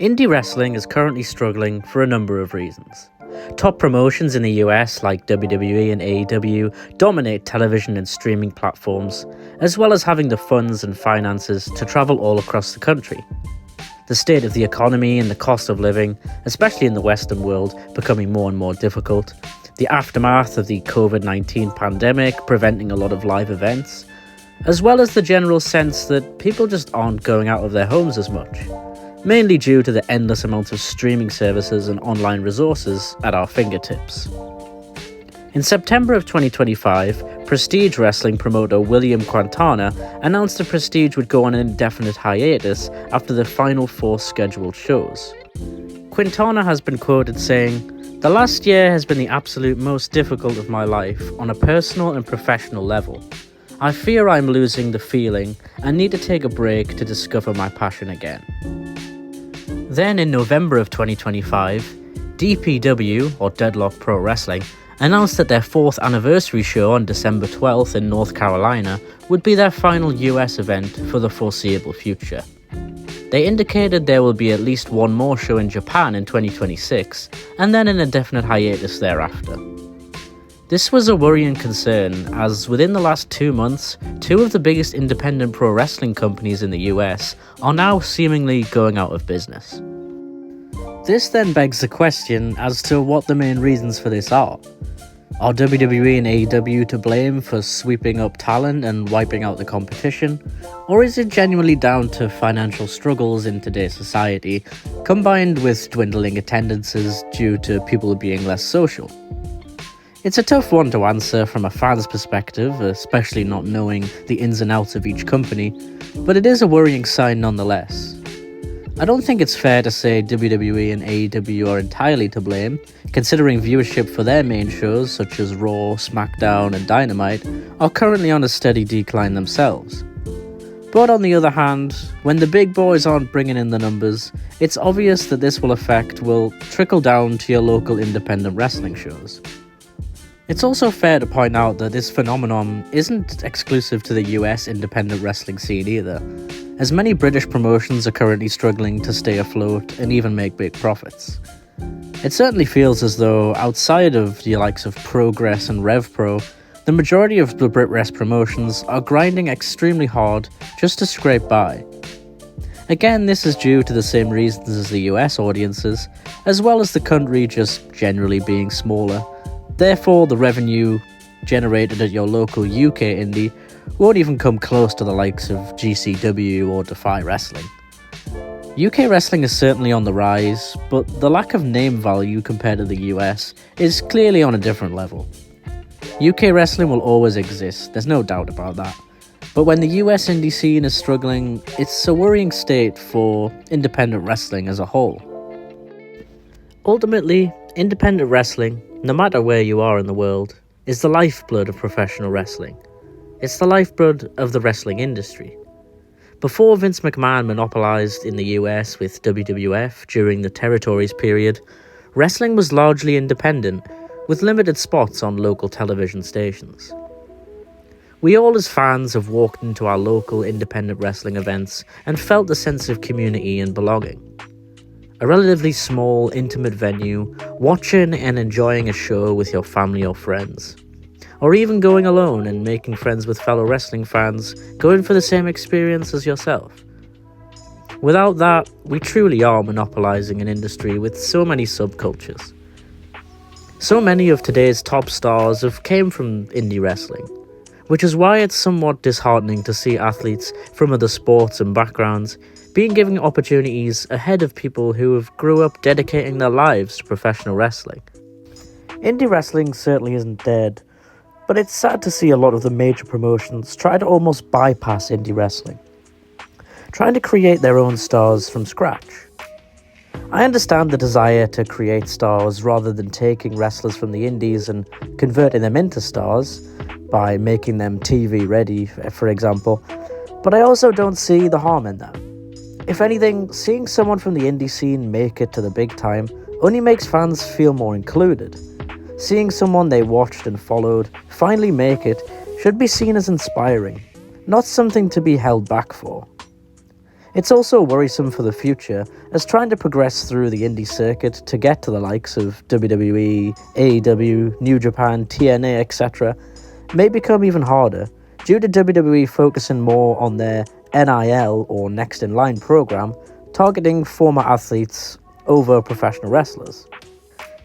Indie wrestling is currently struggling for a number of reasons. Top promotions in the US like WWE and AEW dominate television and streaming platforms, as well as having the funds and finances to travel all across the country. The state of the economy and the cost of living, especially in the Western world, becoming more and more difficult. The aftermath of the COVID-19 pandemic preventing a lot of live events, as well as the general sense that people just aren't going out of their homes as much, mainly due to the endless amounts of streaming services and online resources at our fingertips. In September of 2025, Prestige Wrestling promoter William Quintana announced that Prestige would go on an indefinite hiatus after the final 4 scheduled shows. Quintana has been quoted saying, "The last year has been the absolute most difficult of my life on a personal and professional level. I fear I'm losing the feeling and need to take a break to discover my passion again." Then in November of 2025, DPW, or Deadlock Pro Wrestling, announced that their 4th anniversary show on December 12th in North Carolina would be their final US event for the foreseeable future. They indicated there will be at least one more show in Japan in 2026, and then an indefinite hiatus thereafter. This was a worrying concern, as within the last 2 months, 2 of the biggest independent pro wrestling companies in the US are now seemingly going out of business. This then begs the question as to what the main reasons for this are. Are WWE and AEW to blame for sweeping up talent and wiping out the competition? Or is it genuinely down to financial struggles in today's society, combined with dwindling attendances due to people being less social? It's a tough one to answer from a fan's perspective, especially not knowing the ins and outs of each company, but it is a worrying sign nonetheless. I don't think it's fair to say WWE and AEW are entirely to blame, considering viewership for their main shows such as Raw, SmackDown and Dynamite are currently on a steady decline themselves. But on the other hand, when the big boys aren't bringing in the numbers, it's obvious that this will trickle down to your local independent wrestling shows. It's also fair to point out that this phenomenon isn't exclusive to the US independent wrestling scene either, as many British promotions are currently struggling to stay afloat and even make big profits. It certainly feels as though, outside of the likes of Progress and RevPro, the majority of the BritWres promotions are grinding extremely hard just to scrape by. Again, this is due to the same reasons as the US audiences, as well as the country just generally being smaller. Therefore, the revenue generated at your local UK indie won't even come close to the likes of GCW or Defy Wrestling. UK wrestling is certainly on the rise, but the lack of name value compared to the US is clearly on a different level. UK wrestling will always exist, there's no doubt about that. But when the US indie scene is struggling, it's a worrying state for independent wrestling as a whole. Ultimately, independent wrestling, no matter where you are in the world, is the lifeblood of professional wrestling. It's the lifeblood of the wrestling industry. Before Vince McMahon monopolized in the US with WWF during the Territories period, wrestling was largely independent, with limited spots on local television stations. We all as fans have walked into our local independent wrestling events and felt the sense of community and belonging. A relatively small, intimate venue, watching and enjoying a show with your family or friends. Or even going alone and making friends with fellow wrestling fans going for the same experience as yourself. Without that, we truly are monopolizing an industry with so many subcultures. So many of today's top stars have came from indie wrestling, which is why it's somewhat disheartening to see athletes from other sports and backgrounds being given opportunities ahead of people who have grew up dedicating their lives to professional wrestling. Indie wrestling certainly isn't dead, but it's sad to see a lot of the major promotions try to almost bypass indie wrestling, trying to create their own stars from scratch. I understand the desire to create stars rather than taking wrestlers from the indies and converting them into stars by making them TV ready, for example, but I also don't see the harm in that. If anything, seeing someone from the indie scene make it to the big time only makes fans feel more included. Seeing someone they watched and followed finally make it should be seen as inspiring, not something to be held back for. It's also worrisome for the future, as trying to progress through the indie circuit to get to the likes of WWE, AEW, New Japan, TNA, etc. may become even harder, due to WWE focusing more on their NIL or Next in Line program, targeting former athletes over professional wrestlers.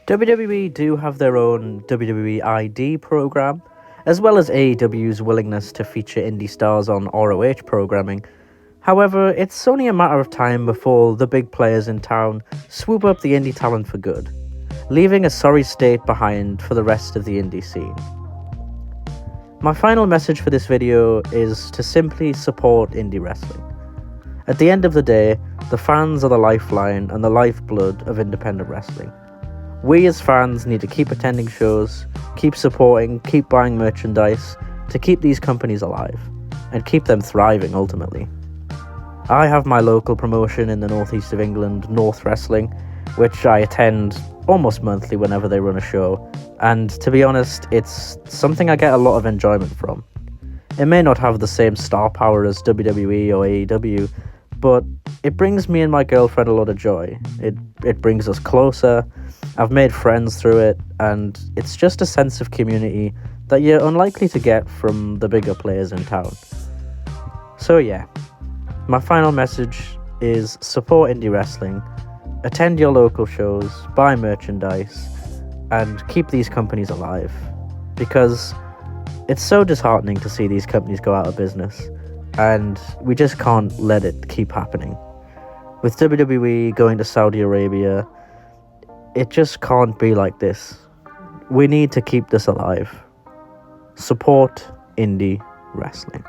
WWE do have their own WWE ID program, as well as AEW's willingness to feature indie stars on ROH programming. However, it's only a matter of time before the big players in town swoop up the indie talent for good, leaving a sorry state behind for the rest of the indie scene. My final message for this video is to simply support indie wrestling. At the end of the day, the fans are the lifeline and the lifeblood of independent wrestling. We as fans need to keep attending shows, keep supporting, keep buying merchandise to keep these companies alive, and keep them thriving ultimately. I have my local promotion in the northeast of England, North Wrestling, which I attend almost monthly whenever they run a show, and to be honest, it's something I get a lot of enjoyment from. It may not have the same star power as WWE or AEW, but it brings me and my girlfriend a lot of joy. It brings us closer, I've made friends through it, and it's just a sense of community that you're unlikely to get from the bigger players in town. So yeah, my final message is support indie wrestling, attend your local shows, buy merchandise, and keep these companies alive. Because it's so disheartening to see these companies go out of business, and we just can't let it keep happening. With WWE going to Saudi Arabia, it just can't be like this. We need to keep this alive. Support indie wrestling.